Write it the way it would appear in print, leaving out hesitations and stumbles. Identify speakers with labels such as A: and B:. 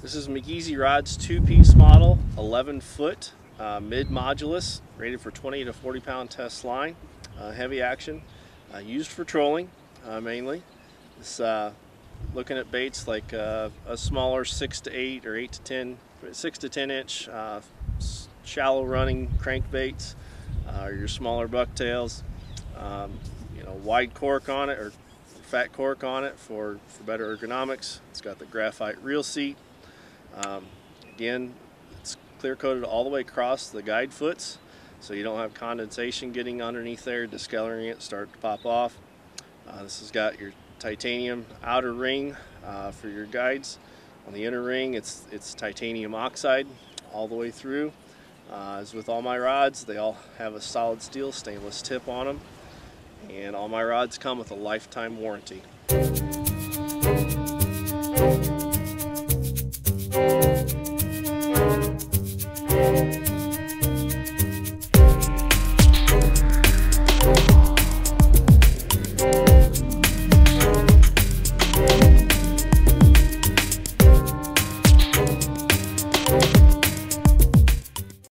A: This is Migizi Rod's two-piece model, 11-foot, mid-modulus, rated for 20 to 40 pound test line, heavy action, used for trolling mainly. It's looking at baits like a smaller 6 to 8 or 8 to 10, 6 to 10 inch shallow running crankbaits, or your smaller bucktails. You know, wide cork on it or fat cork on it for better ergonomics. It's got the graphite reel seat. Again, it's clear coated all the way across the guide foots, so you don't have condensation getting underneath there, discoloring it, start to pop off. This has got your titanium outer ring for your guides. On the inner ring, it's titanium oxide all the way through. As with all my rods, they all have a solid steel stainless tip on them, and all my rods come with a lifetime warranty.